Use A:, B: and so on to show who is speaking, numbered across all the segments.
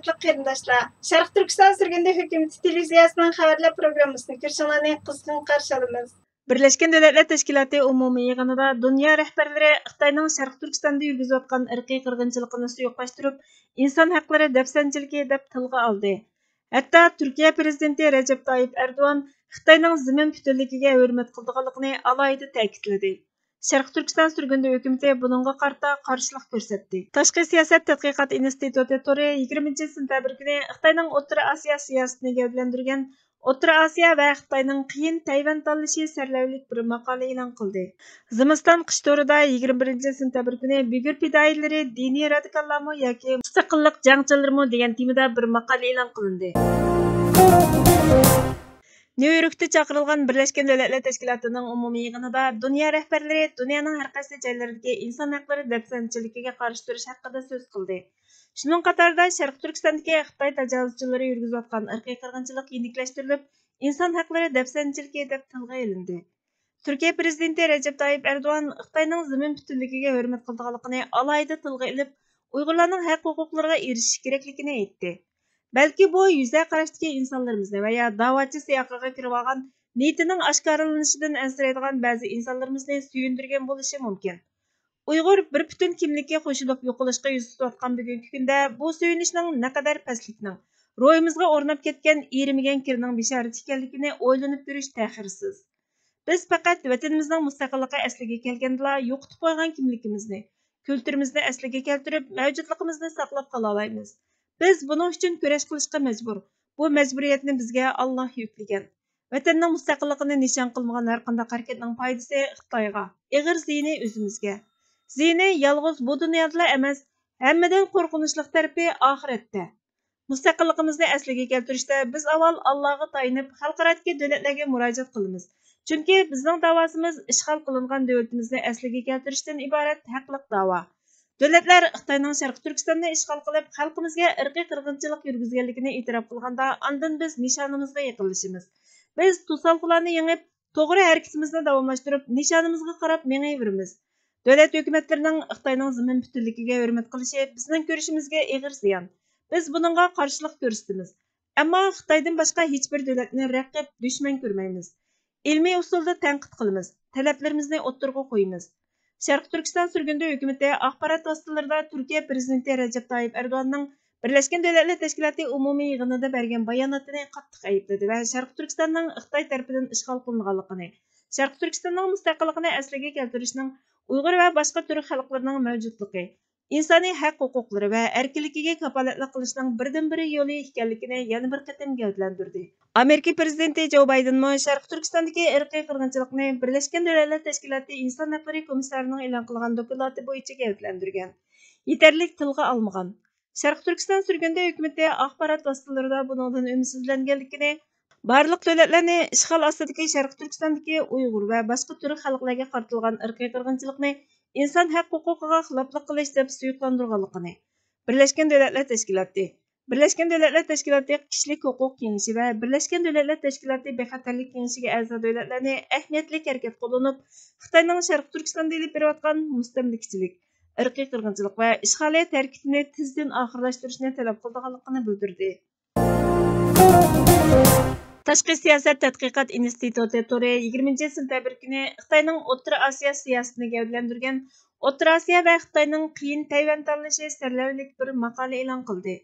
A: Hürmetli qarindoshlar, Sharq Turkiston sürgünde hökuməti televiziyasının xəbərlər proqrammasını görüşünüzü qızğın qarşı alamiz. Birleşken Devletler Teşkilatı umumiy yig'inida dünya rəhbərləri Xitoyning Sharq Turkistonda yurgizayotgan irqiy qirg'inchilikni suyuqlashtirib, inson haqlari dafsanchiligi deb tilga oldi. Hatto Turkiya prezidenti Recep Tayyip Erdoğan Xitoyning zimin butunligiga hurmat qilganligini alohida ta'kidladi. Sharq Turkiston sürgünde hökuməti bununğa qarta qarshilik ko'rsatdi. Tashqi siyosat tadqiqot instituti Tori 20 sentabr kuni Xitoyning O'rta Osiyo siyosatini gavdlantirgan O'rta Osiyo va Xitoyning qiyin Tayvan tanlashi sarlavlik bir maqola e'lon qildi. Zimiston qish to'rida 21 sentabr kuni Uyghur fidoyilari diniy radikallarmi yoki mustaqillik jangchilarmi degan temada bir maqola e'lon qilindi. Nyu-Yorkda chaqirilgan Birleşken Devletler Teşkilatı'nın umumiy yig'inida dünya rəhbərləri dunyoning har qaysi joylaridagi inson haqlari dafsanchiligiga qarshi turish haqida so'z qildi. Shuning qatorida Sharq Turkistondagi Xitoy tajovuzchilari yurgizayotgan irqiy qirg'inchilik yeniklashtirilib, inson haqlari dafsanchiligi deb tilga olindi. Turkiya prezidenti Recep Tayyip Erdoğan Xitoyning zimin butunligiga hurmat qilganligini alohida tilga olib, Uyg'urlarning haq-huquqlariga erishish kerakligini aytdi. Belki bu yüze qarashdagi insonlarimizni va ya da'vatchi siyoqiga kirib olgan niyatining oshkoralanishidan ansiraydigan ba'zi insonlarimizni suyundirgan bo'lishi mumkin. Uyg'ur bir butun kimlikka qo'shilib yo'qolishga yuz tutayotgan bugungi kunda bu suyunishning naqadar pastlikning, ro'yimizga o'rnab ketgan erimagan kirning bishorati ekanligini o'ylanib ko'rish ta'xirsiz. Biz faqat vatanimizning mustaqilligi asliga kelganda yo'qotib qo'ygan kimligimizni, kulturimizni asliga keltirib, mavjudligimizni saqlab qola olamiz. Biz bunun uchun kurash qilishga majbur. Bu majburiyatni bizga Alloh yuklagan. Vatanning mustaqilligini nishon qilmagan har qanday harakatning foydasi Xitoyga, ig'ir ziyni o'zimizga. Ziyni yolg'iz bu dunyoda emas, hammadan qo'rqinchli tarafi oxiratda. Mustaqilligimizni asliga keltirishda biz avval Allohga tayinib, xalqarodagi davlatlarga murojaat qilamiz. Chunki bizning da'vosimiz ishg'ol qilingan davlatimizni asliga keltirishdan iborat haqliq da'vo. Davlatlar Xitoyning Sharq Turkistonni ishg'ol qilib, xalqimizga irqiy qirg'inchilik yurgizganligini e'tirof qilganda, ondan biz nishonimizga yaqinlashamiz. Biz to'salqlarni yengib, to'g'ri harakatimizni davomlashtirib, nishonimizga qarab mengayveramiz. Davlat hukumatlarining Xitoyning zimin butunligiga hurmat qilishi bizning ko'rishimizga ig'ir ziyon. Biz buningga qarshilik ko'rsatamiz. Ammo Xitoydan boshqa hech bir davlatni raqib, dushman ko'rmaymiz. Ilmiy usulda tanqid qilamiz, talablarimizni o'ttirg'a qo'yamiz. Sharq Turkiston sürgünde hökuməti axbarat vositalarida Turkiya prezidenti Recep Tayyip Erdoğan'ның Birleşken Devletler Teşkilatı umumiy yig'inida bergan bayonotini qattiq aybladi va Sharq Turkistonning Xitoy tarafidan ishg'ol qilinganligini, Sharq Turkistonning mustaqilligini asliga keltirishning Uyg'ur va boshqa turk xalqlarining mavjudligi, insoniy haq-huquqlari va erkinligiga kafolatlik qilishning birdan-bir yo'li ekanligini yana bir qatam gavdlantirdi. Amerika prezidenti Joe Biden Sharq Turkistondagi irqiy qirg'inchilikni Birleşken Devletler Teşkilatı inson haqlari komissarining e'lon qilgan dokumenti bo'yicha gavdlantirgan. Yetarlik tilga olmagan. Sharq Turkiston sürgünde hökuməti axbarat vositalarida buningdan ümidsizlanganligini, barliq davlatlarni ishg'ol ostidagi Sharq Turkistondagi Uyg'ur va boshqa turk xalqlarga qaratilgan irqiy qirg'inchilikni inson haq-huquqiga xiloflik qilish deb suyuqlantirganligini, Birleşken Devletler Teşkilatı Birleşken Devletler Teşkilatı Kişilik Huquq Kengashi va Birleşken Devletler Teşkilatı Bexatarlik Kengashiga a'zo davlatlarni ahamiyatli harakat qo'llanib, Xitoyning Sharq Turkistonda olib berayotgan mustamlikachilik, irqiy qirg'inchilik va ishg'oliyat harakatini tezdan oxirlashtirishni talab qilganligini bildirdi. Tashqi siyosat tadqiqot instituti Tori 20 sentabr kuni Xitoyning O'rta Osiyo siyosatini gavdlantirgan O'rta Osiyo va Xitoyning qiyin Tayvan tanlashi sarlavlik bir maqola e'lon qildi.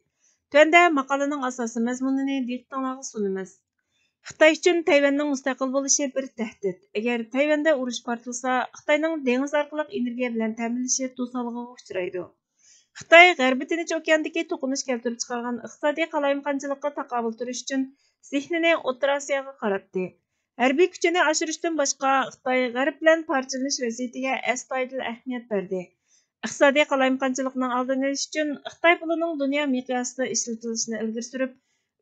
A: Tuanda maqolaning asosiy mazmunini diqqatingizga sunamiz. Xitoy uchun Tayvanning mustaqil bo'lishi bir tahdid. Agar Tayvanda urush portlasa, Xitoyning dengiz orqali energiya bilan ta'minlashi to'sqinlikka uchraydi. Xitoy G'arbiy Tinch okeandagi to'qinish keltirib chiqargan iqtisodiy qalayimqonchilikqa taqobil turish uchun zehnini O'rta Osiyoga qaratdi. Harbiy kuchini oshirishdan boshqa, Xitoy G'arb bilan parchalanish vaziyatiga astoydil ahamiyat berdi. Iqtisodiy qalayimqonchilikning oldini olish uchun Xitoy pulining dunyo miqyosida ishlatilishini ilgari surib,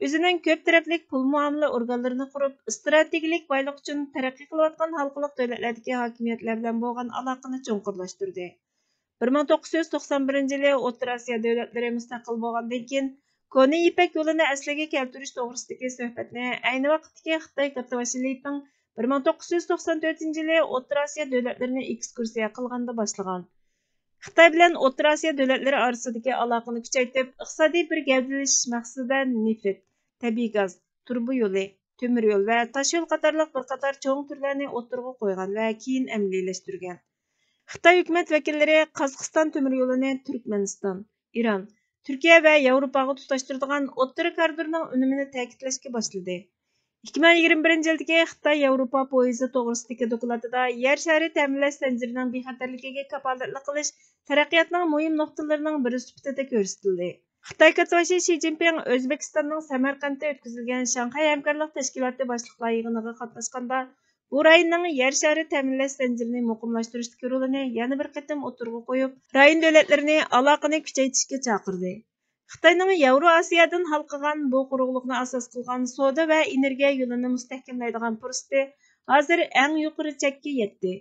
A: o'zining ko'p tarafli pul muomala organlarini qurib, strategik boylik uchun taraqqiy qilayotgan xalqaro davlatlardagi hokimiyatlar bilan bo'lgan aloqani cho'nqurlashtirdi. 1991-yili O'rta Osiyo davlatlari mustaqil bo'lgandan keyin Koni Ipak yo'lini asliga keltirish to'g'risidagi suhbatni ayni vaqtdagi Xitoy Katavashiliping 1994-yili O'rta Osiyo davlatlarini ekskursiya qilganda boshlagan. Xitoy bilan O'rta Osiyo davlatlari orasidagi aloqani kuchaytirib, iqtisodiy bir gavdalanishish maqsadida neft, tabiiy gaz, turba yo'li, temir yo'l va tosh yo'l qatorliq bir qator cho'ng turlarni o'tirg'a qo'ygan va keyin amaliylashtirgan. Xitoy hukumat vakillari Qozog'iston temir yo'lini Turkmaniston, Iran, Turkiya va Yevropaga tutashtiradigan o'rta koridorning unumini ta'kidlashga boshladi. 2021 yildagi Xitoy Yevropa poyezdi to'g'risidagi dokladida yer shari ta'minlash zanjirining bexatarligiga kafolatlik qilish taraqqiyotning muhim nuqtalarining biri sifatida ko'rsatildi. Xitoy Katoshi Shi Jinping O'zbekistonning Samarqandda o'tkazilgan Shanxay hamkorlik tashkiloti boshliqlar yig'iniga qatnashganda bu rayonning yer shari ta'minlash zanjirini muqimlashtirishdagi rolini yana bir qatam o'tirg'a qo'yib, rayon davlatlarini aloqani kuchaytirishga chaqirdi. Xitoyning Yevroasiyadan halqıgan bu quruqliqni asos qilgan savdo va energiya yo'lini mustahkamlaydigan fursati hozir eng yuqori chekka yetdi.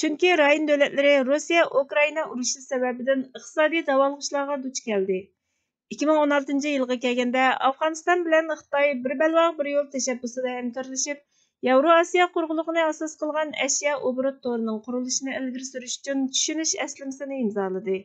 A: Chunki rayon davlatlari Rossiya-Ukraina urushi sababidan iqtisodiy davolg'ishlarga duch keldi. 2016 yilga kelganda Afg'oniston bilan Xitoy bir balvoq bir yo'l tashabbusida hamkorlashib, Yevroasiya quruqliqni asos qilgan ashyo oborot torining qurilishini ilgari surish uchun tushunish aslimsini imzoladi.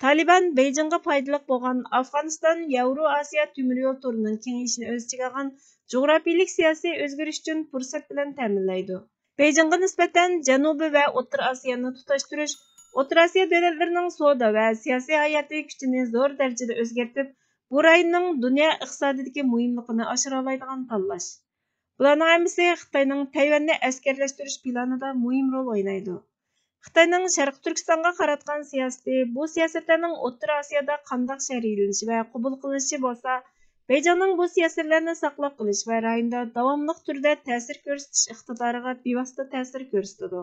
A: Taliban Beyjingga foydali bo'lgan Afg'oniston Yevroasiyo temir yo'l torining kengayishini o'z ichiga olgan jug'rafiylik siyosiy o'zgarish uchun fursat bilan ta'minlaydi. Beyjingga nisbatan Janubiy va O'rta Osiyoni tutashtirish, O'rta Osiyo davlatlarining savdo va siyosiy hayoti kuchini zo'r darajada o'zgartirib, bu rayonning dunyo iqtisodiyotidagi muhimligini oshira oladigan tanlash. Bularning hammasi Xitoyning Tayvanni askarlashtirish planida muhim rol o'ynaydi. Xitoyning Sharqi Turkistonga qaratgan siyosati bu siyosatlarning O'rta Osiyoda qanday sharhlanishi va qabul qilinishi bo'lsa, Beyjingning bu siyosatlarni saqlab qolish va rayonda davomli turda ta'sir ko'rsatish iqtidoriga bevosita ta'sir ko'rsatadi.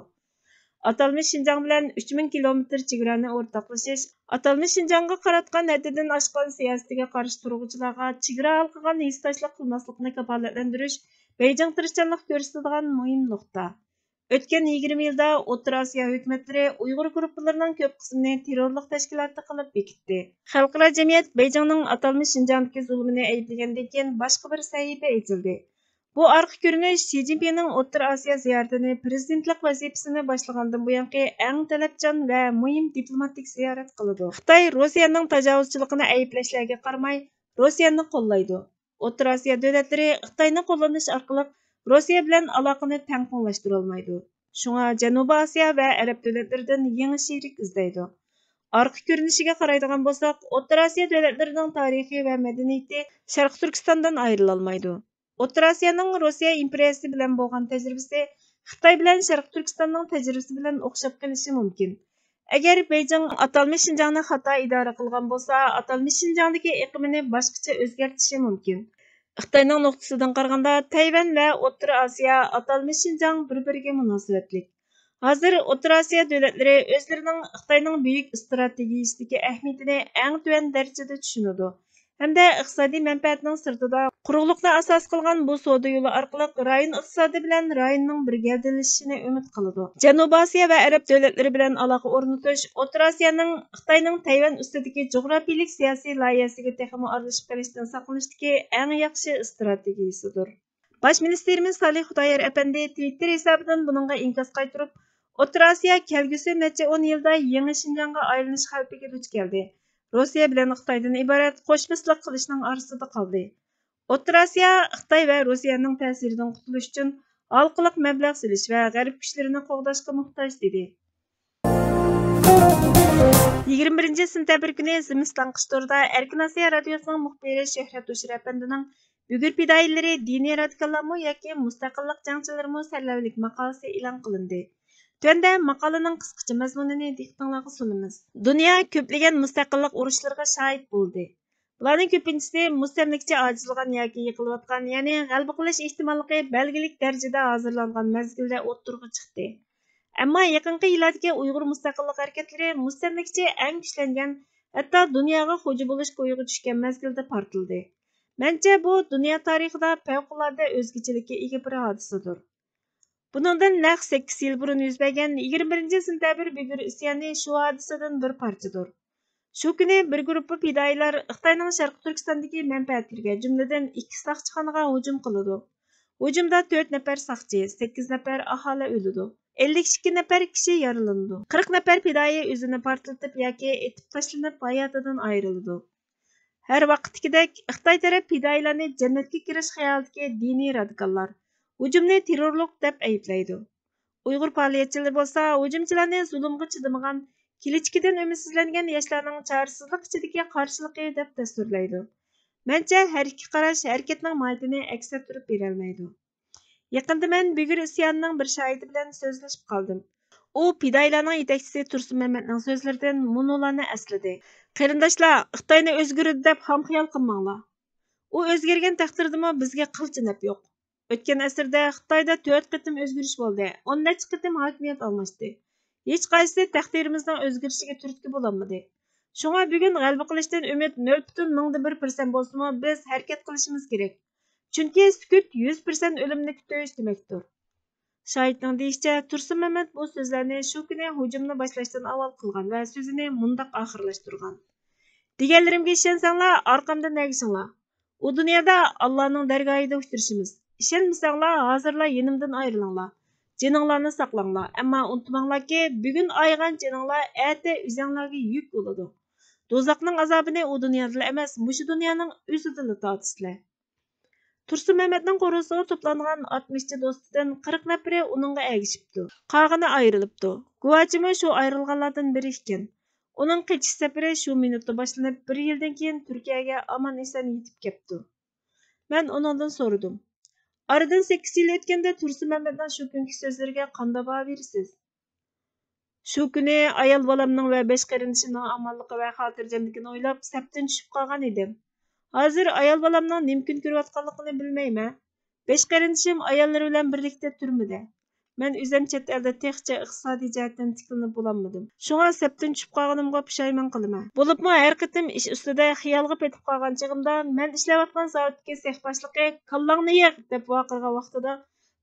A: Atalmish Şinjan bilan 3000 kilometr chegarani o'rtoqlashish, atalmish Şinjanga qaratgan haddidan oshgan siyosatiga qarshi turg'uvchilarga chegara halqagan hissdoshlik qilmaslikni kafolatlantirish Beyjing tirishchanlik ko'rsatadigan muhim nuqta. O'tgan 20 yilda O'rta Osiyo hukumatlari Uyg'ur guruhlarining ko'p qismini terrorlik tashkiloti qilib bekitdi. Xalqaro jamiyat Beyjingning atalmish Şinjandagi zulmini ayblagandan keyin boshqa bir sahifa ochildi. Bu orqa ko'rinish Shi Jinpingning O'rta Osiyo ziyoratini prezidentlik vazifasini boshlagandan buyongi eng talabchan va muhim diplomatik ziyorat qiladi. Xitoy Rossiyaning tajovuzchiligini ayblashlarga qaramay, Rossiyani qo'llaydi. O'rta Osiyo davlatlari Xitoyni qo'llanish orqali Rossiya bilan aloqani tangqinlashtirib olmaydi. Shunga Janubiy Osiyo va Arab davlatlaridan yangi sherik izlaydi. Orqa ko'rinishiga qaraydigan bo'lsak, O'rta Osiyo davlatlarining tarixi va madaniyati Sharq Turkistondan ayrila olmaydi. O'rta Osiyoning Rossiya imperiyasi bilan bo'lgan tajribasi Xitoy bilan Sharq Turkistonning tajribasi bilan o'xshab qolishi mumkin. Agar Beyjing atalmish Şinjanni xato idora qilgan bo'lsa, atalmish Şinjandagi iqlimini boshqacha o'zgartirishi mumkin. Xitoyning nuqtasidan qaraganda Tayvan va O'rta Osiyo atalmish Şinjan bir-biriga munosabatlik. Hozir O'rta Osiyo davlatlari o'zlarining Xitoyning buyuk strategiyasidagi ahamiyatini eng tuvan darajada tushunadi. Hamda iqtisodiy manfaatning sirtida quruqliqni asos qilgan bu savdo yo'li orqali rayon iqtisodi bilan rayonning bir gavdalashishini umid qiladi. Janubiy Osiyo va Arab davlatlari bilan aloqa o'rnatish O'rta Osiyoning Xitoyning Tayvan ustidagi jug'rafiylik siyosiy loyihasiga texmo aralashib qolishdan saqlanishdagi eng yaxshi strategiyasidir. Bosh ministerimiz Salih Xudoyor apandi Twitter hisobidan buningga inkos qaytirib, O'rta Osiyo kelgusi necha 10 yilda yangi Şinjanga aylanish xavfiga duch keldi. Rossiya bilan Xitoydan iborat qo'shnislik qilishning orasida qoldi. O'rta Osiyo Xitoy va Rossiyaning ta'siridan qutulish uchun halqalik mablag' solish va g'arb kuchlarini qo'g'dashga muhtoj dedi. 21 sentabr kuni Zimiston qishtorida Erkin Osiyo radiosining muxbiri Shuhrat Ushir apandining bugun fidoyilari diniy radikallarmi yoki mustaqillik jangchilarmi sarlavlik maqolasi e'lon qilindi. Tövəndə maqalaның qısqacha mazmunini diqqətinizə sunumuz. Dünya köpləgən müstəqillik uruşlarına şahid oldu. Bularning ko'pinchisi mustamlikcha ojizlagan yoki yiqilayotgan, ya'ni g'alaba qilish ehtimolligi belgilik darajada hozirlangan mezgilda o'ttirg'a chiqdi. Ammo yaqinqi yillardagi Uyg'ur mustaqillik harakatlari mustamlikcha eng kuchlangan, hatto dunyoga xo'ja bo'lish ko'yiga tushgan mezgilda portildi. Mencha bu dunyo tarixida favqulodda o'zgachalikka ega bir hodisadir. Buningdan naq 8 yil burun yuz bergan 21 sentabr Buygur isyoni shu hodisadan bir parchadir. Shu kuni bir guruh fidoyilar Xitoyning Sharq Turkistondagi manfaatlariga, jumladan 2 soqchixonaga hujum qiladi. Hujumda 4 nafar soqchi, 8 nafar aholi o'ldi. 52 nəfər kişi yaralandı. 40 nəfər fidai özünü partlatıp yoki etib tashlanib hayotdan ayrıldı. Hər vaqtdagidek Xitoy taraf fidailarni jannatga kirish xayolidagi diniy radikallar hujumni terrorlik deb ayblaydi. Uyg'ur faoliyatchilari bo'lsa hujumchilarni zulmga chidamagan, kelajagdan umidsizlangan yoshlarning chorasizlik ichidagi qarshiligi deb tasvirlaydi. Mencha har ikki qarash harakatning mohiyatini aks ettirib berolmaydi. Yaqında men Bugur isyonining bir shoidi bilan so'zlashib qoldim. U fidoilarning yetakchisi Tursun Mamatning so'zlaridan munolarni esladi. Qarindoshlar, Xitoyni o'zgaradi deb ham xayol qilmanglar. U o'zgargan taqdirdami bizga qilcha naf yo'q. O'tgan asrda Xitoyda 4 qitim o'zgarish bo'ldi. 10 necha qitim hokimiyat almashdi. Hech qaysi taqdirimizning o'zgarishiga turtki bo'lolmadi. Shunga bugun g'alaba qilishdan umid 0.1% bo'lsa-mu biz harakat qilishimiz kerak. Chunki sukut 100% o'limni kutish demakdir. Shoidning deyishicha, Tursun Mamat bu so'zlarni shu kuni hujumni boshlashdan avval qilgan va so'zini mundaq oxirlashtirgan. Deganlarimga ishonsanglar, orqamdan ergishinglar. U dunyoda Allohning dargohida uchrashimiz. Ishonmasanglar, hozirlar yenimdan ayrilinglar. Jininglarni saqlanglar. Ammo unutmanglarki, bugun aygan jininglar ati o'zinglarga yuk bo'ladi. Do'zaxning azobini u dunyoda emas, mushu dunyoning o'zida tortisizlar. Tursun Mamatning qo'rg'isiga to'plangan 60 do'stidan 40 nafari uningga ergishibdi. Qolgani ayrilibdi. Guvochimi shu ayrilganlardan biri ekan. Uning qochish safari shu minutda boshlanib, 1 yildan keyin Turkiyaga omon-eson yetib kelibdi. Men uningdan so'radim. Aradan 8 yil o'tganda Tursun Mamatning shu kungi so'zlariga qanday baho berasiz? Shu kuni ayol bolamning va 5 qarindishimning omonligi va xotirjamligini o'ylab, sapdan tushib qolgan edim. Hozir ayol bolamning nima kun ko'rayotganligini bilmayman. 5 qarindishim ayollari bilan birlikda turmida. Men o'zim chet elda texcha iqtisodiy jihatdan tiklanib bo'lolmadim. Shunga sapdan tushib qolganimga pushaymon qilaman. Bo'libmi har qitim ish ustida xiyolga petib qolgan chig'imda men ishlayotgan zavodga sex boshlig'i "Kallangni yig" deb vaqirgan vaqtida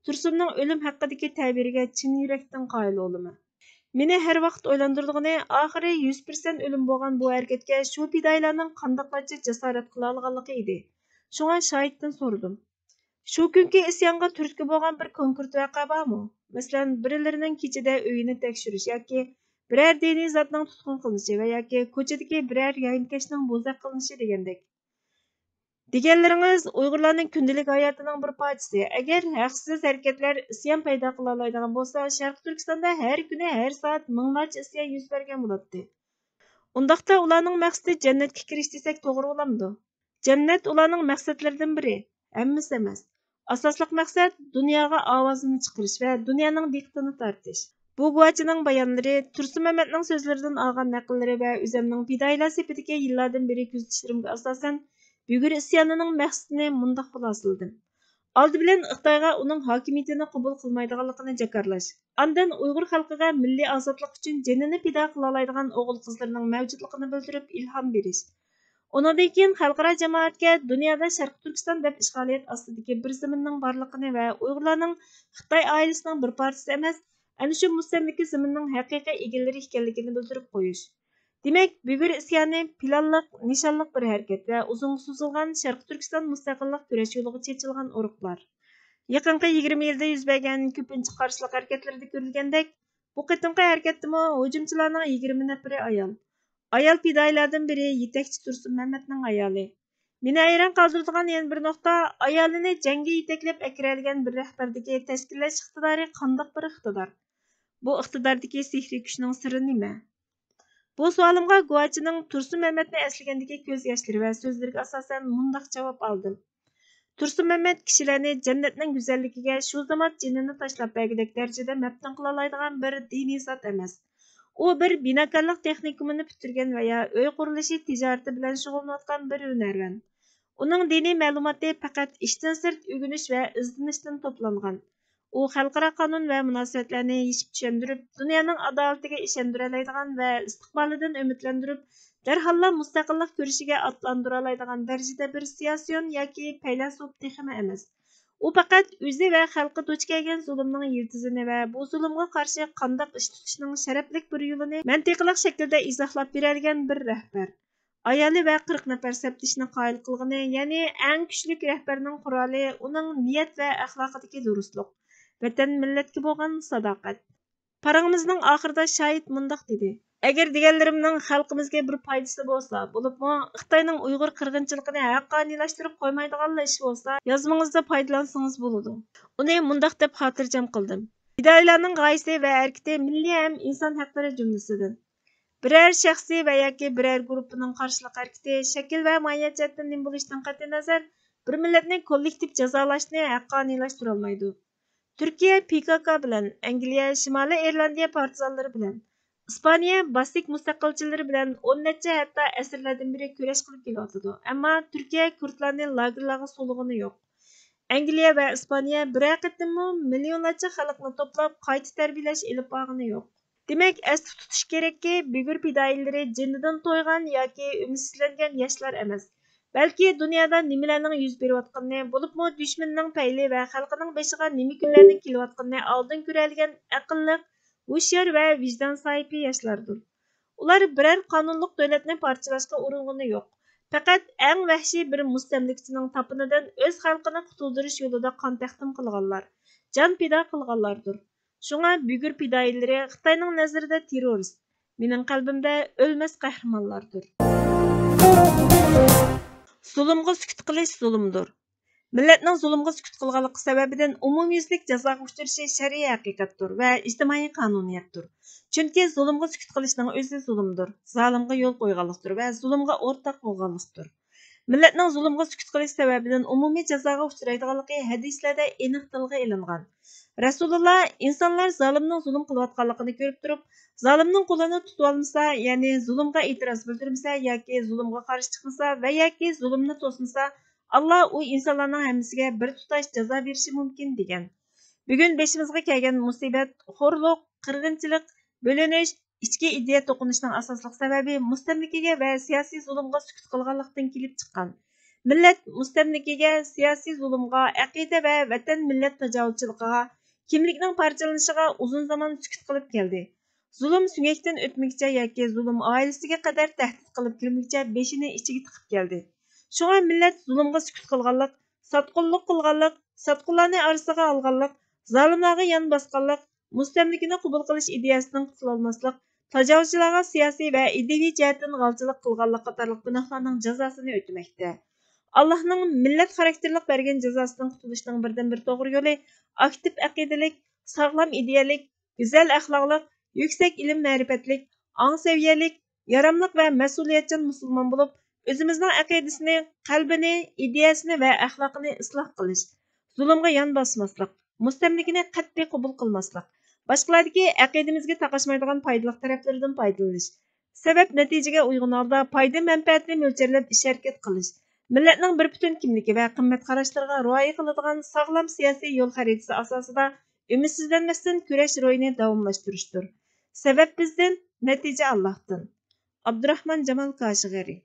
A: Tursunning o'lim haqidagi ta'biriga chin yurakdan qoyil bo'laman. Meni har vaqt o'ylantirdigani oxiri 100% o'lim bo'lgan bu harakatga shu fidoilarning qandoqlarcha jasorat qila olganligi edi. Shunga shoiddan so'radim. Shu kungi isyonga turtki bo'lgan bir konkret voqea bormi? Masalan, birilarining kechada uyini tekshirish yoki biror diniy zotning tutqun qilinishi va yoki ko'chadagi biror yo'yinkashning bo'zaq qilinishi degandek. Deganlaringiz Uyg'urlarning kundalik hayotining bir parchasi. Agar haqsiz harakatlar isyon paydo qila oladigan bo'lsa, Sharq Turkistonda har kuni har soat minglarcha isyon yuz bergan bo'ladi. Undaqda ularning maqsadi jannatga kirish desak to'g'ri bo'lamdi. Jannat ularning maqsadlaridan biri, hammasi emas. Asosliq maqsad dunyoga ovozini chiqarish va dunyoning diqqatini tortish. Bu guvochining bayonlari, Tursun Mamatning so'zlaridan olgan naqllari va o'zimning fidoilar sepidagi yillardan beri kuzatishimga asosan Bugur isyonining maqsadini mundaq xulosladim. Oldi bilan Xitoyga uning hokimiyatini qabul qilmaydiganligini jakarlash. Andan Uyg'ur xalqiga milliy ozodlik uchun jinini fido qila oladigan o'g'il-qizlarning mavjudligini bildirib ilhom berish. Undan keyin xalqaro jamoatga dunyoda Sharq Turkiston deb ishg'oliyat ostidagi bir zaminning borligini va Uyg'urlarning Xitoy oilasining bir parchasi emas, ana shu mustamlaka zaminning haqiqiy egalari ekanligini bildirib qo'yish. Demak, Bugur isyoni planliq, nishonliq bir harakat va uzun suzilgan Sharq Turkiston mustaqillik kurash yo'liga chechilgan urug'lar. Yaqinqi 20 yilda yuz bergan ko'pincha qarshilik harakatlarida ko'rilgandek, bu qitimqi harakatdimi hujumchilarning 20 nafari ayol. Ayol fidoilardan biri yetakchi Tursun Mamatning ayoli. Meni hayron qoldiradigan yana bir nuqta, ayolini jangga yetaklab akiradigan bir rahbardagi tashkillash iqtidori qandoq bir iqtidor? Bu iqtidordagi sehriy kuchning siri nima? Bu savolimga guvochining Tursun Mamatni eslagandagi ko'z yoshlari va so'zlariga asosan mundaq javob oldim. Tursun Mamat kishilarni jannatning go'zalligiga shu zamon jinini tashlab bergidek darajada maftun qila oladigan bir diniy zot emas. U bir binokorlik texnikumini bitirgan va ya uy qurilishi tijorati bilan shug'ullanayotgan bir hunarvan. Uning diniy ma'lumoti faqat ishdan sirt o'rganish va izlanishdan to'plangan. U xalqaro qonun va munosabatlarni yechib tushuntirib, dunyoning adolatiga ishondira oladigan va istiqbolidan umidlantirib, darhol mustaqillik ko'rishiga otlantira oladigan darajada bir siyosiyon yoki faylasuf texmi emas. U faqat o'zi va xalqi duch kelgan zulmning yiltizini va bu zulmga qarshi qandoq ish tutishning sharaflik bir yo'lini mantiqliq shaklda izohlab beradigan bir rahbar. Ayoli va 40 nafar saptishni qoyil qilgani, ya'ni eng kuchli rahbarning quroli uning niyat va axloqidagi durustlik, vatan millatga bo'lgan sadoqat. Paranımızның ахырда şahit mundaq dedi. Əgər deganlarimning xalqimizga bir foydasi bo'lsa, bo'libmi Xitoyning Uyg'ur qirg'inchiligini haqqoniylashtırib qo'ymaydigan ish bo'lsa, yozmangizda foydalansangiz bo'ladi. Uni mundaq deb xotirjam qildim. Fidoilarning g'oyasi va harakati milliy ham inson haqlari jumlasidan. Birər şəxsi və yoki birər qrupining qarshilik harakati shakl va mohiyat jihatdan nima bo'lishidan qat'iy nazar bir millatni kollektiv jazolashni haqqoniylashtira olmaydi. Turkiya PKK bilan, Angliya Shimoliy Irlandiya partizanlari bilan, İspaniya Bastik mustaqilchilari bilan 10 necha hatto asrlardan beri kurash qilib kelyotidi. Ammo Turkiya kurdlarni lagerlarga solg'ini yo'q. Angliya va İspaniya bir haqiqatdanmi millionlarcha xalqni to'plab qayta tarbiyalash ilib borgani yo'q. Demak, esda tutish kerakki, Uyghur fidoyilari jinnidan to'ygan yoki umidsizlangan yoshlar emas. Balki dunyoda nimalarning yuz berayotganini, bo'libmi dushmanning payli va xalqining beshiga nima kunlarning kelayotganini oldin ko'radigan aqlli, hushyor va vijdon sohibi yoshlardir. Ular biror qonunliq davlatni parchalashga uringani yo'q. Faqat eng vahshiy bir mustamlikachining tapinidan o'z xalqini qutuldirish yo'lida qon taqdim qilganlar, jon fido qilganlardir. Şuna Uyghur fidoyilari Xitoyning nazarida terrorist, mening qalbimda o'lmas qahramonlardir. Zulmga sukut qilish zulmdir. Millatning zulmga sukut qilganligi sababidan umumyuzlik jazoga uchrashi shar'iy haqiqatdir va ijtimoiy qonuniyatdir. Chunki zulmga sukut qilishning o'zi zulmdir, zolimga yo'l qo'yganlikdir va zulmga o'rtoq bo'lganlikdir. Millatning zulmga sukut qilish sababidan umumiy jazoga uchraydiganligi hadislarda aniq tilga ilingan. Rasululloh insonlar zolimning zulm qilayotganligini ko'rib turib, zolimning qo'lini tutib olmasa, ya'ni zulmga e'tiroz bildirmasa yoki zulmga qarshi chiqmasa va yoki zulmni to'smasa, Alloh u insonlarning hammasiga bir tutash jazo berishi mumkin degan. Bugun beshimizga kelgan musibat, xo'rliq, qirg'inchilik, bo'linish, ichki ideya to'qinishning asosli sababi mustamlikaga va siyosiy zulmga sukut qilganlikdan kelib chiqqan. Millat mustamlikaga, siyosiy zulmga, aqida va vatan millat tajovuzchiligiga, kimlikning parchalanishiga uzun zaman sukut qilib keldi. Zulm suyakdan o'tmoqcha yoki zulm oilasiga qadar tahdid qilib kirmoqcha beshini ichiga tiqib keldi. Shunga millat zulmga sukut qilganlik, sotqinlik qilganlik, sotqinlarni orasiga olganlik, zolimlarga yon bosganlik, mustamlikani qabul qilish ideyasidan qutula olmaslik, tajovuzchilarga siyosiy va ideviy jihatdan g'alchilik qilganlik qatorliq gunohlarning jazosini o'tamoqda. Allohning millat xarakterlik bergan jazosidan qutulishning birdan-bir to'g'ri yo'li aktiv aqidalik, sog'lom ideyalik, go'zal axloqlik, yuksak ilm ma'rifatlik, ong saviyalik, yaramliq va mas'uliyatchan musulmon bo'lib, o'zimizning aqidasini, qalbini, ideyasini va axloqini isloh qilish, zulmga yon bosmaslik, mustamlikani qat'iy qabul qilmaslik, boshqalardagi aqidamizga taqashmaydigan foydali taraflaridan foydalanish, sabab natijaga uyg'un holda foyda manfaatni mo'ljallab ish harakat qilish, millatning bir butun kimligi va qimmat qarashlariga rioya qiladigan sog'lom siyosiy yo'l xaritasi asosida umidsizlanmasdan kurash ro'yini davomlashtirishdir. Sabab bizdan, natija Allohdan. Abdurahmon Jamol Koshig'ari.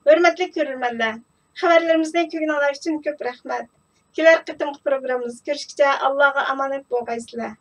B: Hörmətli görürmənlər, xəbərlərimizni köynələr üçün köp rəhmət. Kelər qitimli proqramımız görüşkəcə Allah'a amanet bolğaysızlar.